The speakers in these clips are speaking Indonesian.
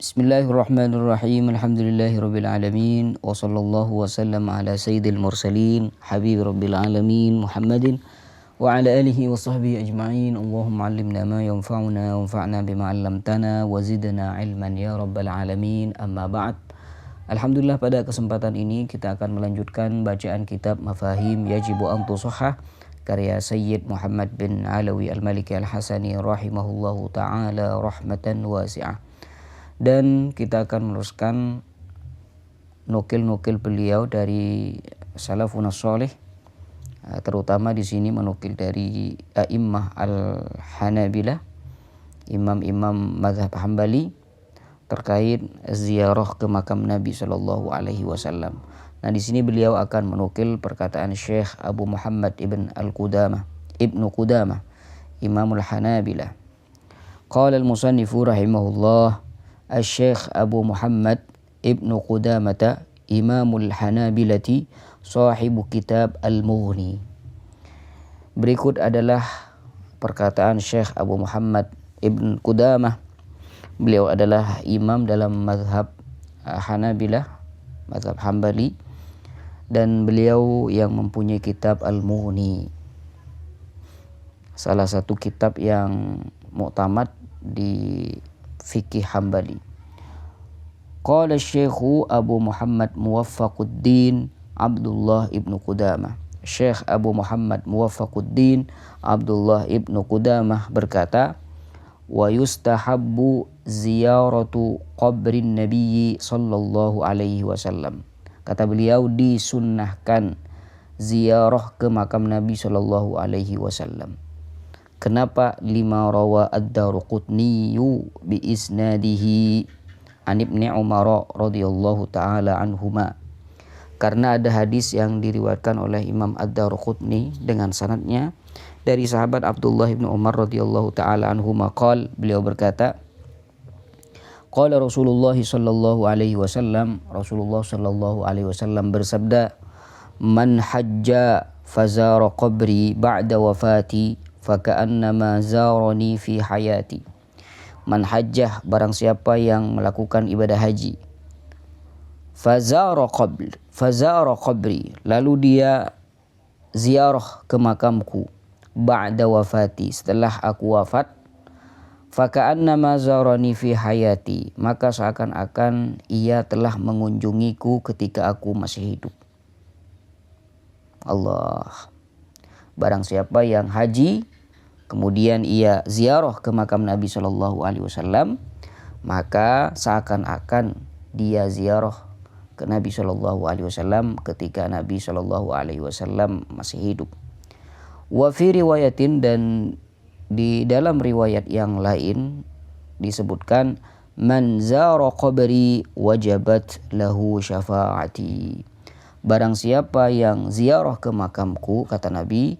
Bismillahirrahmanirrahim. Alhamdulillahirabbil alamin wa sallallahu wasallam ala sayyidil mursalin habibi rabbil alamin Muhammadin wa ala alihi wa sahbihi ajma'in. Allahumma 'allimna ma yanfa'una wanfa'na bima 'allamtana wa zidna 'ilman ya rabbal alamin. Amma ba'd. Alhamdulillah, pada kesempatan ini kita akan melanjutkan bacaan kitab Mafahim Yajibu an Tusahhah karya Sayyid Muhammad bin Alawi Al-Maliki Al-Hasani rahimahullahu ta'ala rahmatan wasi'ah. Dan kita akan meneruskan nukil-nukil beliau dari salafun sholih, terutama di sini menukil dari a'immah al-Hanabilah, imam-imam mazhab Hambali, terkait ziarah ke makam Nabi Shallallahu Alaihi Wasallam. Nah, di sini beliau akan menukil perkataan Syekh Abu Muhammad Ibnu Qudamah, Imamul Hanabilah. Qala al-musannifu rahimahullah, Syekh Abu Muhammad Ibnu Qudamah Imamul Hanabilati sahibu kitab Al-Mughni. Berikut adalah perkataan Syekh Abu Muhammad Ibn Qudamah. Beliau adalah imam dalam mazhab Hanabilah, mazhab Hambali, dan beliau yang mempunyai kitab Al-Mughni, salah satu kitab yang muktamad di fikih Hambali. Qala Syekhu Abu Muhammad Muwaffaquddin Abdullah ibnu Qudamah. Syekh Abu Muhammad Muwaffaquddin Abdullah ibnu Qudamah berkata, wa yustahabbu ziyaratu qabrin nabiyyi sallallahu alaihi wasallam. Kata beliau, disunnahkan ziarah ke makam Nabi sallallahu alaihi wasallam. Kenapa? Lima rawa ad-Daruqutni bi isnadihi an Ibni Umar radhiyallahu taala anhuma. Karena ada hadis yang diriwayatkan oleh Imam ad-Daruqutni dengan sanadnya dari sahabat Abdullah bin Umar radhiyallahu taala anhuma qala, beliau berkata, qala Rasulullah sallallahu alaihi wasallam, Rasulullah sallallahu alaihi wasallam bersabda, man hajja fazara qabri ba'da wafati faka'annama zarani fi hayati. Man hajjah, barang siapa yang melakukan ibadah haji, fazara qabri, lalu dia ziarah ke makamku, ba'da wafati, setelah aku wafat, faka'annama zarani fi hayati, maka seakan-akan ia telah mengunjungiku ketika aku masih hidup. Allah. Barang siapa yang haji kemudian ia ziarah ke makam Nabi Shallallahu Alaihi Wasallam, maka seakan-akan dia ziarah ke Nabi Shallallahu Alaihi Wasallam ketika Nabi Shallallahu Alaihi Wasallam masih hidup. Wa fi riwayatin, dan di dalam riwayat yang lain disebutkan, man zara qabri wajabat lahu syafaati. Barang siapa yang ziarah ke makamku, kata Nabi,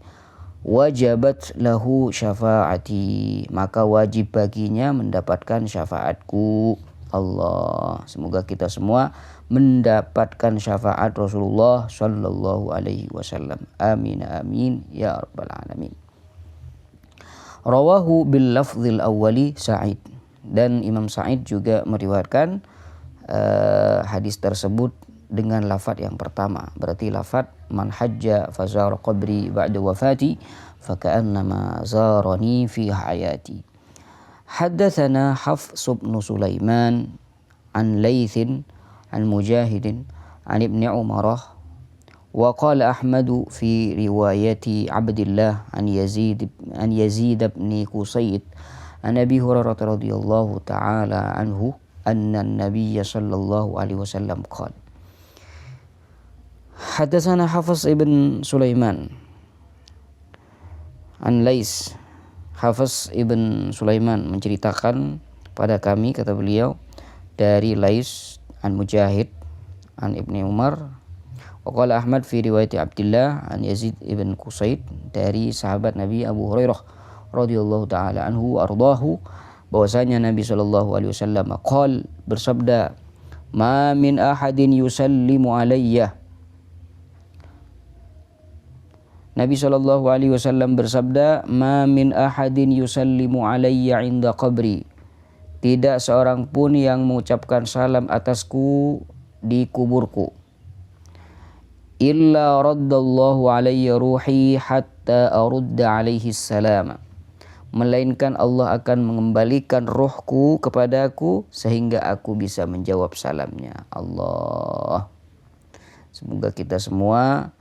wajabat lahu syafaati, maka wajib baginya mendapatkan syafaatku. Allah, semoga kita semua mendapatkan syafaat Rasulullah sallallahu alaihi wasallam. Amin amin ya rabbal alamin. Rawahu bil lafzil awwali Sa'id, dan Imam Sa'id juga meriwayatkan hadis tersebut dengan lafaz yang pertama, berarti lafaz man hajja fazara qabri ba'da wafati faka'annama zarani fi hayati. Haddatsana Hafs bin Sulaiman an Laitsin an Mujahidin an Ibni Umar wa qala Ahmad fi riwayati Abdullah an Yazid bin Qusayd an Abi Hurairah radhiyallahu ta'ala anhu anna an-nabiy sallallahu alaihi wasallam qala. Haddatsana Hafs ibn Sulaiman an Lais. Hafs ibn Sulaiman menceritakan pada kami, kata beliau, dari Lais an Mujahid an Ibni Umar. Wa qala Ahmad fi riwayat Abdullah an Yazid ibn Qusayd, dari sahabat Nabi Abu Hurairah radhiyallahu taala anhu ardahu, bahwasanya Nabi sallallahu alaihi wasallam qala, bersabda, ma min ahadin yusallimu alayya. Nabi Shallallahu Alaihi Wasallam bersabda, ma min ahadin yusallimu alayya inda qabri, tidak seorang pun yang mengucapkan salam atasku di kuburku. Illa raddallahu alayya ruhi hatta arudda alaihi salam. Melainkan Allah akan mengembalikan rohku kepadaku sehingga aku bisa menjawab salamnya. Allah. Semoga kita semua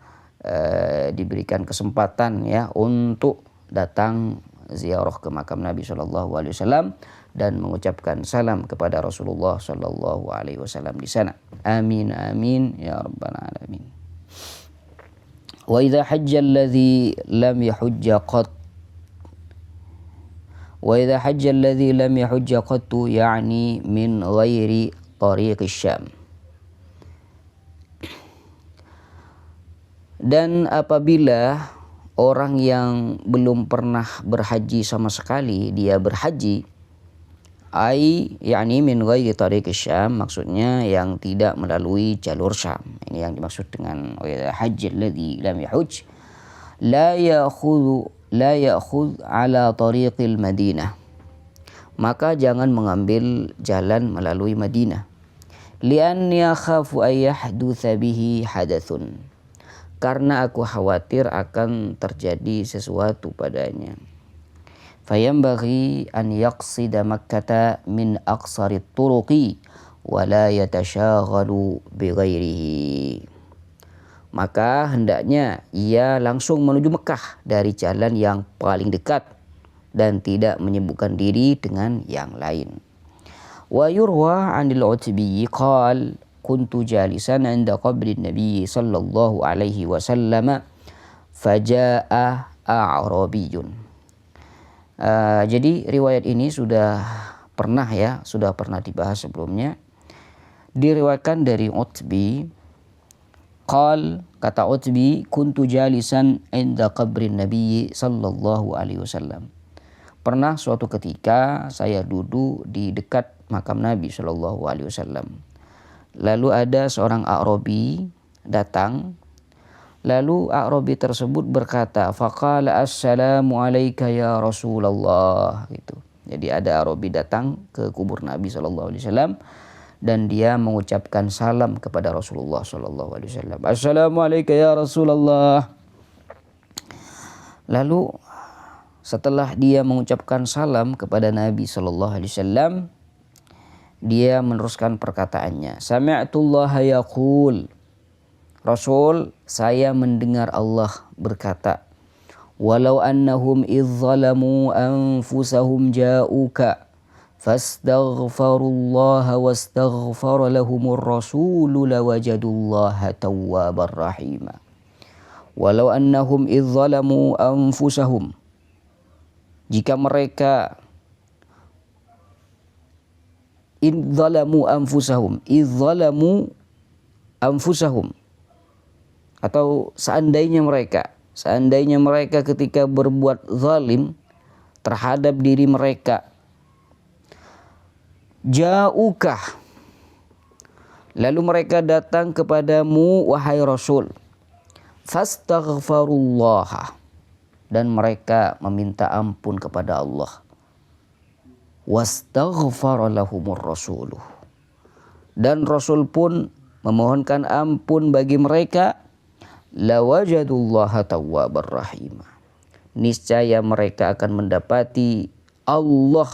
diberikan kesempatan ya untuk datang ziarah ke makam Nabi SAW dan mengucapkan salam kepada Rasulullah SAW di sana. Amin amin ya rabbal alamin. Wa idza hajja alladhi lam yahujja qat wa idza hajja alladhi lam yahujja qattu yani min ghairi tariq Syam. Dan apabila orang yang belum pernah berhaji sama sekali dia berhaji, yakni min ghairi tariq Syam, maksudnya yang tidak melalui jalur Syam. Ini yang dimaksud dengan hajj alladhi lam yahuj la ya'khudh ala tariqil Madinah. Maka jangan mengambil jalan melalui Madinah. Li'anni akhafu ay yahdutsa bihi hadathun. Karena aku khawatir akan terjadi sesuatu padanya. Fayambaghi an yaqsida Makkah min aqsarit turuqi wa la yatashaghalu bighairihi. Maka hendaknya ia langsung menuju Mekah dari jalan yang paling dekat dan tidak menyibukkan diri dengan yang lain. Wa yurwa 'anil Utbi qala kuntu jalisan 'inda qabri Nabi sallallahu alaihi wasallam faja'a a'rabiyyun. Jadi riwayat ini sudah pernah dibahas sebelumnya. Diriwayatkan dari Utbi, kata Utbi, kuntu jalisan inda qabrin Nabi sallallahu alaihi wasallam. Pernah suatu ketika saya duduk di dekat makam Nabi sallallahu alaihi wasallam. Lalu ada seorang A'rabi datang. Lalu A'rabi tersebut berkata, faqala assalamu alayka ya Rasulullah, gitu. Jadi ada A'rabi datang ke kubur Nabi SAW dan dia mengucapkan salam kepada Rasulullah SAW. Assalamu alayka ya Rasulullah. Lalu setelah dia mengucapkan salam kepada Nabi SAW, dia meneruskan perkataannya. Sami'tullaha yaqul. Rasul, saya mendengar Allah berkata, walau annahum idh zalamu anfusahum ja'uka fastaghfarullaha wastaghfara lahumur rasulu lawajadullaha tawwabar rahima. Walau annahum idh zalamu anfusahum, jika mereka idh zalamu anfusahum, atau seandainya mereka ketika berbuat zalim terhadap diri mereka, ja'uka, lalu mereka datang kepadamu wahai Rasul, fastaghfarullaha, dan mereka meminta ampun kepada Allah, wastaghfara lahumur rasuluh, dan Rasul pun memohonkan ampun bagi mereka, lawajadullaha tawwabar rahimah, niscaya mereka akan mendapati Allah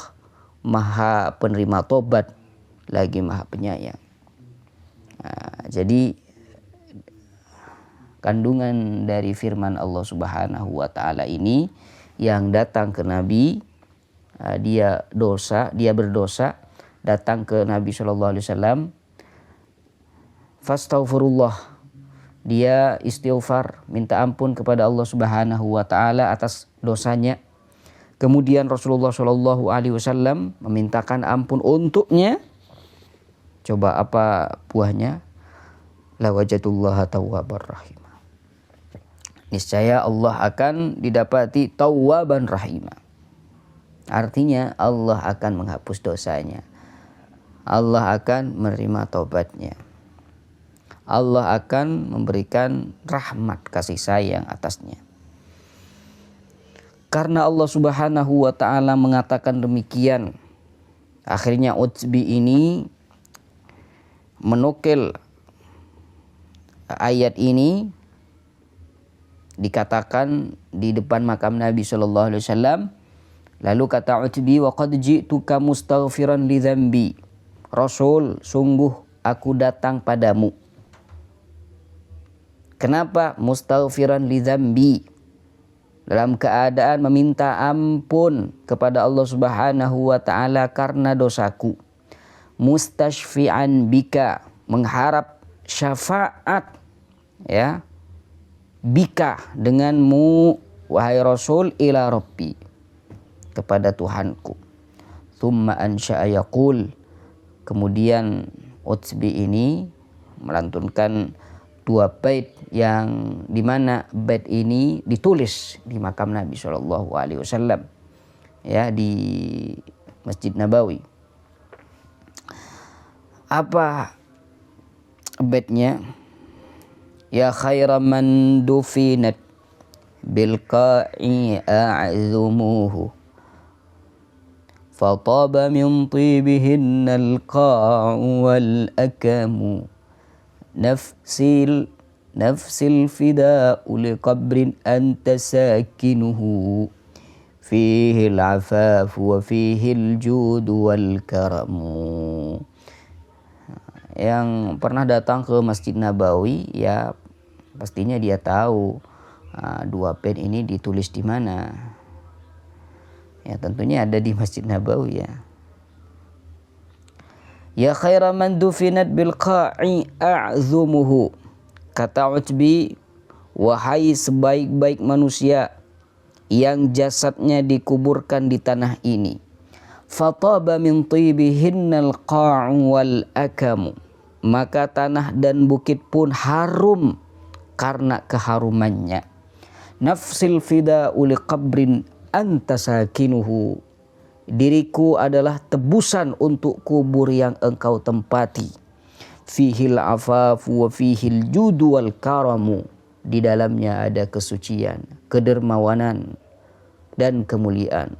maha penerima tobat lagi maha penyayang. Jadi kandungan dari firman Allah Subhanahu wa taala ini yang datang ke Nabi, dia berdosa, datang ke Nabi sallallahu alaihi wasallam, fastaghfirullah, dia istighfar, minta ampun kepada Allah Subhanahu wa taala atas dosanya. Kemudian Rasulullah Shallallahu alaihi wasallam memintakan ampun untuknya. Coba apa buahnya? Lawajadullaha tawwabar rahim. Niscaya Allah akan didapati tawwaban rahimah. Artinya Allah akan menghapus dosanya. Allah akan menerima taubatnya. Allah akan memberikan rahmat kasih sayang atasnya. Karena Allah Subhanahu wa taala mengatakan demikian, Akhirnya Utbi ini menukil ayat ini, dikatakan di depan makam Nabi sallallahu alaihi wasallam. Lalu kata Utbi, wa qad ji'tuka mustaghfiran li dzambi. Rasul, sungguh aku datang padamu. Kenapa? Mustaghfiran li dzambi, dalam keadaan meminta ampun kepada Allah Subhanahu wa taala karena dosaku. Mustashfi'an bika, mengharap syafaat, ya, bika, denganmu wahai Rasul, ila Rabbi, kepada Tuhanku. Thumma ansha'a yaqul, kemudian Utbi ini melantunkan 2 bait yang dimana bait ini ditulis di makam Nabi Shallallahu Alaihi Wasallam, ya, di Masjid Nabawi. Apa baitnya? Ya khaira man dufinat bil qa'i a'zumuhu, fataba min tibihinna al qa'u wal akamu, nafsil fida'u liqabrin anta sakinuhu, fihi al-afafu wa fihi al-judu wal karamu. Yang pernah datang ke Masjid Nabawi, ya pastinya dia tahu 2 bait ini ditulis di mana. Ya tentunya ada di Masjid Nabawi, ya. Ya khaira man dufinat bil qa'i a'zumuhu, kata Utbi, wahai sebaik-baik manusia yang jasadnya dikuburkan di tanah ini. Fataba min tibihinnal qa'u wal akamu, maka tanah dan bukit pun harum karena keharumannya. Nafsil fida'u liqabrin anta sakinuhu, diriku adalah tebusan untuk kubur yang engkau tempati. Fihil afafu wa fihil judu wal karamu, di dalamnya ada kesucian, kedermawanan, dan kemuliaan.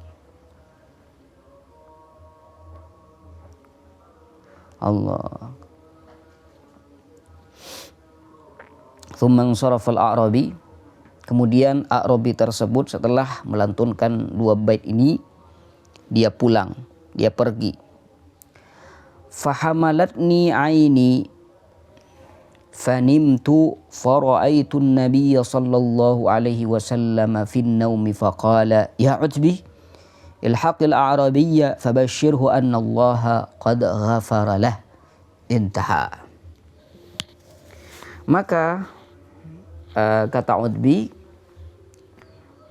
Allah. Thumma ansarafa al-A'rabi, kemudian A'rabi tersebut setelah melantunkan 2 bait ini, dia pulang, dia pergi. Fahamalatni aini fanimtu fara'aitu an-nabiyya sallallahu alaihi wasallam fi an-nawmi faqala ya Utbi ilhaqil a'rabiyya fabashshirhu anna Allah qad ghafara lah. Intaha. Maka kata Utbi,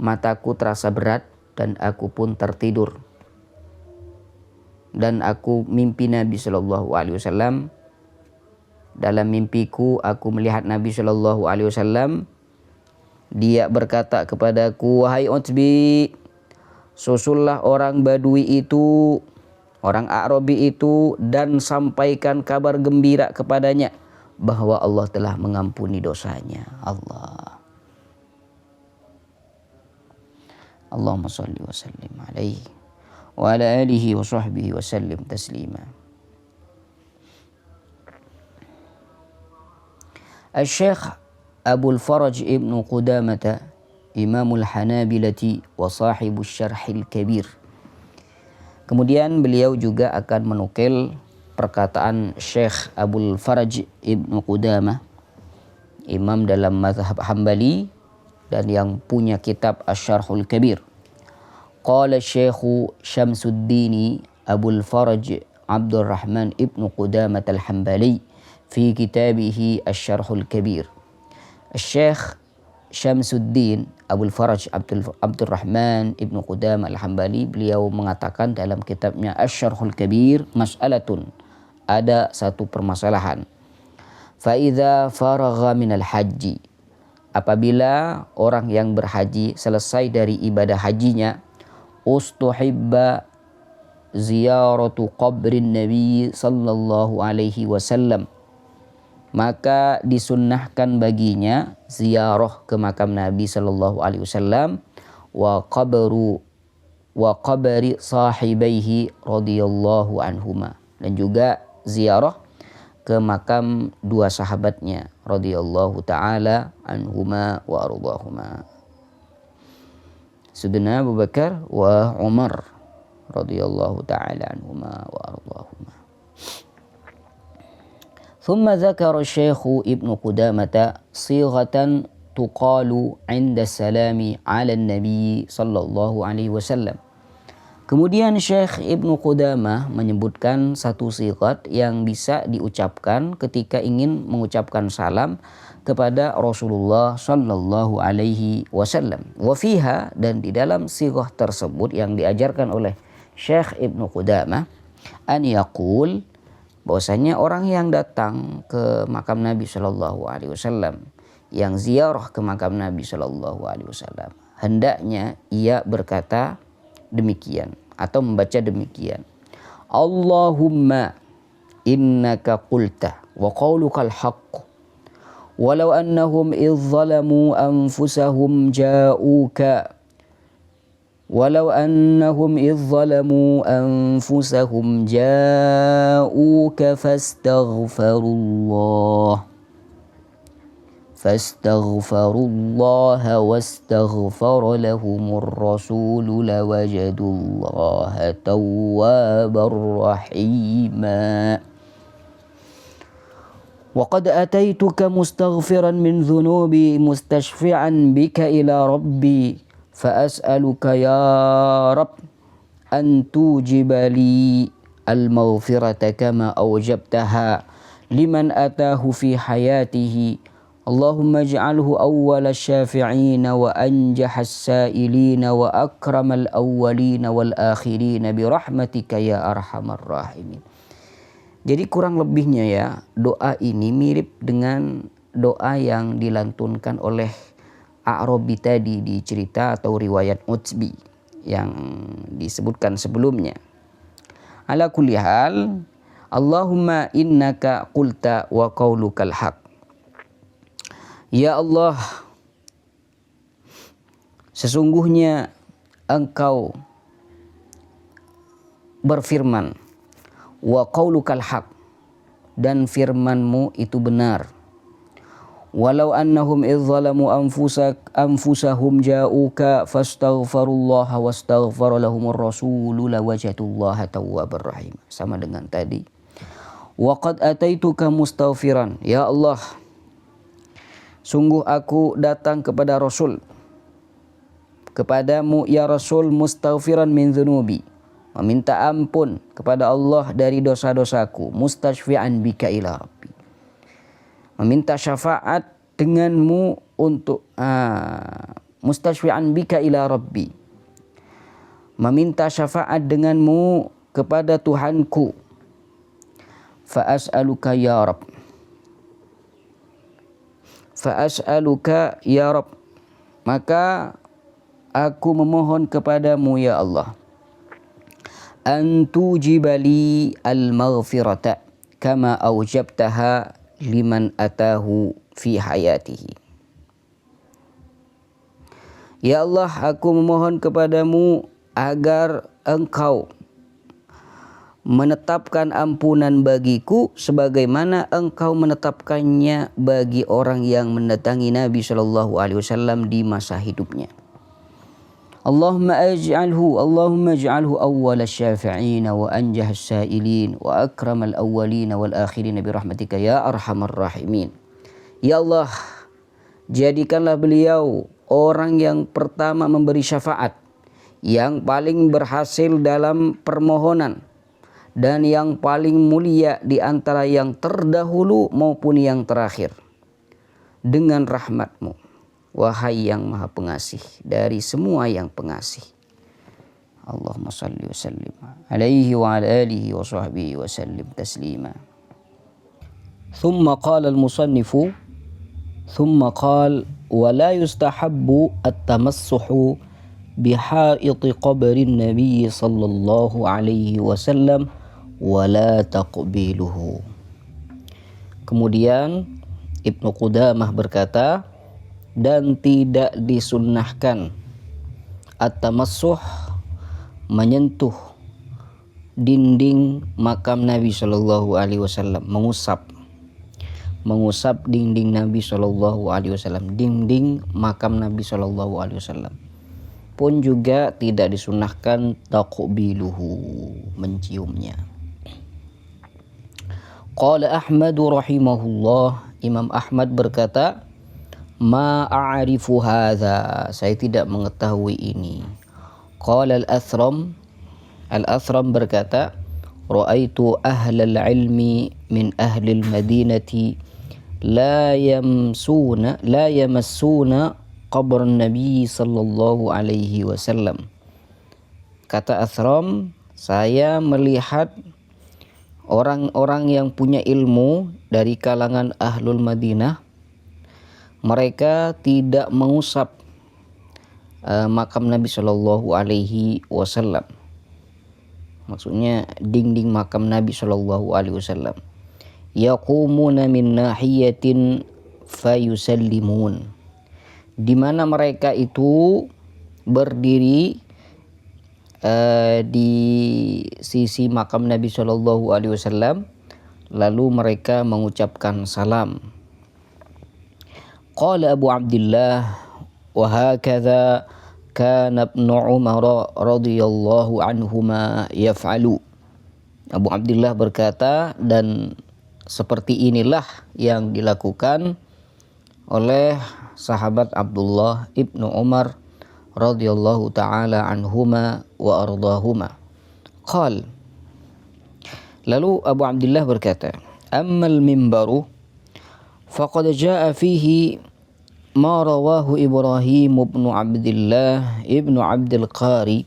mataku terasa berat dan aku pun tertidur. Dan aku mimpi Nabi Shallallahu Alaihi Wasallam. Dalam mimpiku aku melihat Nabi Shallallahu Alaihi Wasallam. Dia berkata kepadaku, wahai Utbi, susullah orang Badui itu, orang A'rabi itu, dan sampaikan kabar gembira kepadanya bahwa Allah telah mengampuni dosanya. Allahumma salli wa sallim alaihi wa ala alihi wa sahbihi wa sallim taslima. Al-Syekh Abul Faraj Ibnu Qudamah, Imamul Hanabilati wa sahibu Syarhil Kabir. Kemudian beliau juga akan menukil perkataan Syekh Abul Faraj Ibnu Qudamah, imam dalam mazhab Hambali dan yang punya kitab Asy-Syarhul Kabir. Qala Syekh Syamsuddin Abul Faraj Abdurrahman Ibnu Qudamah Al-Hambali fi kitabih Asy-Syarhul Kabir. Syekh Syamsuddin Abul Faraj Abdurrahman Ibnu Qudamah Al-Hambali, beliau mengatakan dalam kitabnya Asy-Syarhul Kabir, mas'alatun, ada satu permasalahan. Fa idza faragha minal haji, apabila orang yang berhaji selesai dari ibadah hajinya, ustuhibba ziyaratu qabrin Nabi sallallahu alaihi wasallam, maka disunnahkan baginya ziarah ke makam Nabi sallallahu alaihi wasallam, wa qabru wa qabri sahibaihi radhiyallahu anhuma, dan juga ziarah ke makam dua sahabatnya radhiyallahu taala anhuma wa ardahuma, Sayyidina Abu Bakar wa Umar radhiyallahu taala anhuma wa ardahuma. ثم ذكر الشيخ ابن قدامة صيغة تقال عند السلام على النبي صلى الله عليه وسلم. Kemudian Syekh Ibnu Qudamah menyebutkan satu sigat yang bisa diucapkan ketika ingin mengucapkan salam kepada Rasulullah sallallahu alaihi wasallam. Wa fiha, dan di dalam sigah tersebut yang diajarkan oleh Syekh Ibnu Qudamah, an yaqul, bahwasanya orang yang datang ke makam Nabi sallallahu alaihi wasallam, yang ziarah ke makam Nabi sallallahu alaihi wasallam, hendaknya ia berkata demikian atau membaca demikian: Allahumma innaka qulta wa qaulukal haqq walau annahum idh zalamu anfusahum ja'uka walau annahum idh zalamu anfusahum ja'uka فاستغفروا الله واستغفر لهم الرسول لوجدوا الله توابا رحيما وقد أتيتك مستغفرا من ذنوبي مستشفعا بك إلى ربي فأسألك يا رب أن توجب لي المغفرة كما أوجبتها لمن أتاه في حياته اللهم اجعله أول الشافعين وأنجح السائلين وأكرم الأولين والآخرين برحمتك يا أرحم الراحمين. Jadi kurang lebihnya ya, doa ini mirip dengan doa yang dilantunkan oleh A'rabi tadi di cerita atau riwayat Utsbi yang disebutkan sebelumnya. Ala kulli hal, Allahumma innaka qulta wa qaulukal haq. Ya Allah, sesungguhnya Engkau berfirman, wa qaulukal haq, dan firman-Mu itu benar. Walau annahum idh zalamu anfusahum ja'uka fastaghfarullaha wastaghfara lahumur rasulu lawajatullaha tawwabar rahim. Sama dengan tadi. Wa qad ataituka mustaghfiran. Ya Allah, sungguh aku datang kepada Rasul, kepadamu ya Rasul, mustaghfiran min dzunubi, meminta ampun kepada Allah dari dosa-dosaku, mustashfi'an bika ila rabbi, meminta syafaat denganmu untuk mustashfi'an bika ila rabbi, meminta syafaat denganmu kepada Tuhanku. Fa as'aluka ya Rabb, Fa'as'aluka ya Rabb, maka aku memohon kepadamu ya Allah, antu jibali al-maghfirata kama awjabtaha liman atahu fi hayatihi. Ya Allah, aku memohon kepadamu agar Engkau menetapkan ampunan bagiku sebagaimana Engkau menetapkannya bagi orang yang mendatangi Nabi sallallahu alaihi wasallam di masa hidupnya. Allahumma ij'alhu awwal asy-syafi'in wa anjah as-sa'ilin wa akramal awwalin wal akhirin bi rahmatika ya arhamar rahimin. Ya Allah, jadikanlah beliau orang yang pertama memberi syafaat, yang paling berhasil dalam permohonan, dan yang paling mulia di antara yang terdahulu maupun yang terakhir, dengan rahmat-Mu, wahai yang maha pengasih dari semua yang pengasih. Allahumma salli wa sallim alaihi wa ala alihi wa sahbihi wa sallim taslima. Thumma qala al-musannifu, thumma qala wa la yustahabbu at-tamassuhu biha'iti qabrin nabiy sallallahu alaihi wasallam wala taqbiluhu. Kemudian Ibnu Qudamah berkata, dan tidak disunnahkan at-tamassuh, menyentuh dinding makam Nabi Shallallahu Alaihi Wasallam, mengusap dinding Nabi Shallallahu Alaihi Wasallam, dinding makam Nabi Shallallahu Alaihi Wasallam pun juga tidak disunahkan taqbiluhu, menciumnya. Qala Ahmad rahimahullah, Imam Ahmad berkata, ma a'rifu hadza, saya tidak mengetahui ini. Qala Al-Athram berkata, ra'aitu ahlal ilmi min ahlil madinati la yamassuna qabr Nabi sallallahu alaihi wasallam. Kata Athram, saya melihat orang-orang yang punya ilmu dari kalangan ahlul Madinah, mereka tidak mengusap makam Nabi sallallahu alaihi wasallam. Maksudnya dinding makam Nabi sallallahu alaihi wasallam. Yaqumuna min nahiyatin fayusallimun, di mana mereka itu berdiri di sisi makam Nabi Shallallahu Alaihi Wasallam, lalu mereka mengucapkan salam. Qala Abu Abdullah, wa hakadha kana Ibnu Umar radhiyallahu anhuma yaf'alu. Abu Abdullah berkata, dan seperti inilah yang dilakukan oleh sahabat Abdullah ibnu Umar radhiyallahu ta'ala anhuma wa ardahuma. Qal, lalu Abu Abdullah berkata, ammal mimbaru faqad jaa fihi ma rawahu Ibrahim ibnu Abdullah ibnu Abdul Qari.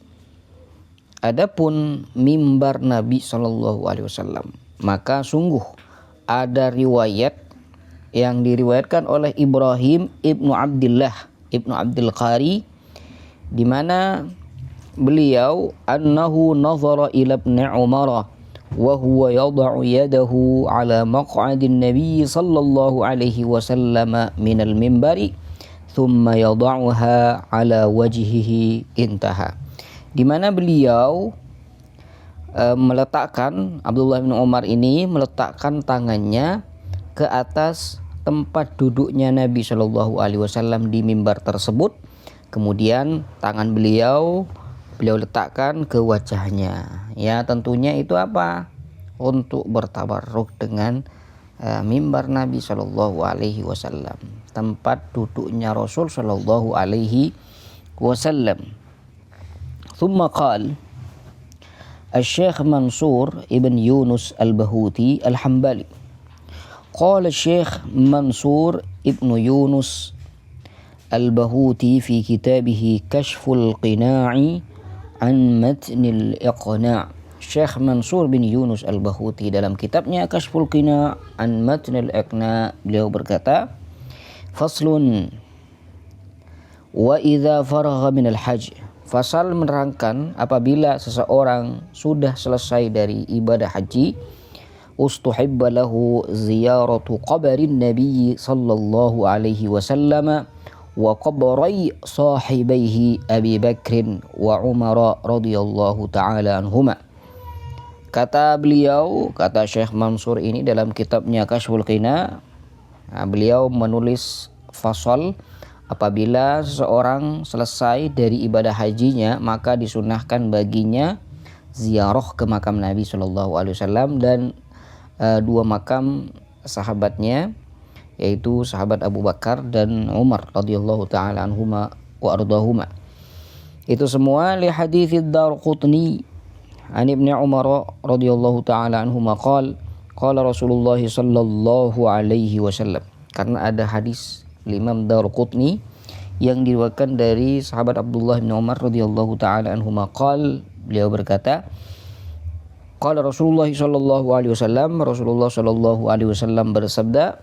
Adapun mimbar Nabi sallallahu alaihi wasallam, maka sungguh ada riwayat yang diriwayatkan oleh Ibrahim ibnu Abdullah ibnu Abdul Qari, di mana beliau annahu nazara ila Ibnu Umar wa huwa yad'u yadahu ala maq'adin Nabi sallallahu alaihi wasallam min al-mimbari thumma yad'uha ala wajhihi, intaha. Di mana beliau meletakkan, Abdullah bin Umar ini meletakkan tangannya ke atas tempat duduknya Nabi Shallallahu Alaihi Wasallam di mimbar tersebut. Kemudian tangan beliau letakkan ke wajahnya. Ya, tentunya itu apa? Untuk bertabarruk dengan mimbar Nabi Shallallahu Alaihi Wasallam, tempat duduknya Rasul Shallallahu Alaihi Wasallam. Thumma qala Al-Syekh Mansur ibn Yunus Al-Bahuti Al-Hambali. Qala Syekh Mansur ibn Yunus Al-Bahuti fi kitabih Kashful Qina'i an Matnil Iqna'. Syekh Mansur bin Yunus Al-Bahuti dalam kitabnya Kashful Qina' an Matnil Iqna', beliau berkata, faslun wa idza faragha minal hajj. Fasal menerangkan apabila seseorang sudah selesai dari ibadah haji, ustuhibba lahu ziyaratu qabrin Nabi sallallahu alaihi wasallam wa qabrai sahibaihi Abi Bakrin wa Umar radhiyallahu ta'ala anhuma. Kata beliau, kata Syekh Mansur ini dalam kitabnya Kashful Qina, beliau menulis fasal, apabila seseorang selesai dari ibadah hajinya, maka disunahkan baginya ziarah ke makam Nabi Shallallahu Alaihi Wasallam dan dua makam sahabatnya, yaitu sahabat Abu Bakar dan Umar radhiyallahu taala anhuma wa ardahuma. Itu semua li hadits Ad-Darqutni an Ibnu Umar radhiyallahu taala anhuma qala Rasulullah sallallahu alaihi wasallam. Karena ada hadis Imam Darqutni yang diriwayatkan dari sahabat Abdullah bin Umar radhiyallahu taala anhuma beliau berkata, qala Rasulullah sallallahu alaihi wasallam, Rasulullah sallallahu alaihi wasallam bersabda,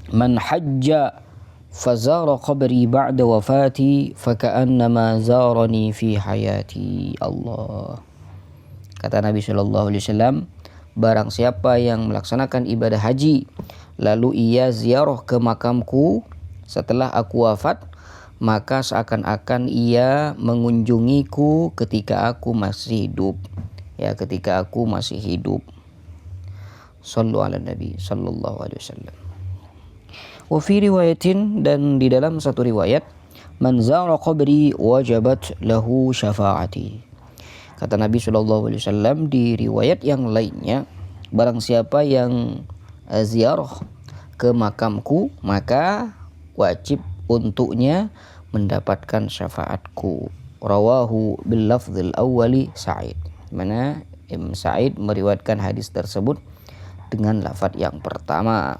man hajja fazara qabri ba'da wafati faka'annama zarani fi hayati. Allah. Kata Nabi sallallahu alaihi wasallam, barang siapa yang melaksanakan ibadah haji lalu ia ziarah ke makamku setelah aku wafat, maka seakan-akan ia mengunjungiku ketika aku masih hidup. Ya, ketika aku masih hidup. Shallu ala Nabi sallallahu alaihi wasallam. Wa fi riwayatin, dan di dalam satu riwayat, man zara qabri wajabat lahu syafaati. Kata Nabi sallallahu alaihi wasallam di riwayat yang lainnya, barang siapa yang ziarah ke makamku, maka wajib untuknya mendapatkan syafaatku. Rawahu bil lafdzil awwali Sa'id. Mana Imam Sa'id meriwayatkan hadis tersebut dengan lafaz yang pertama.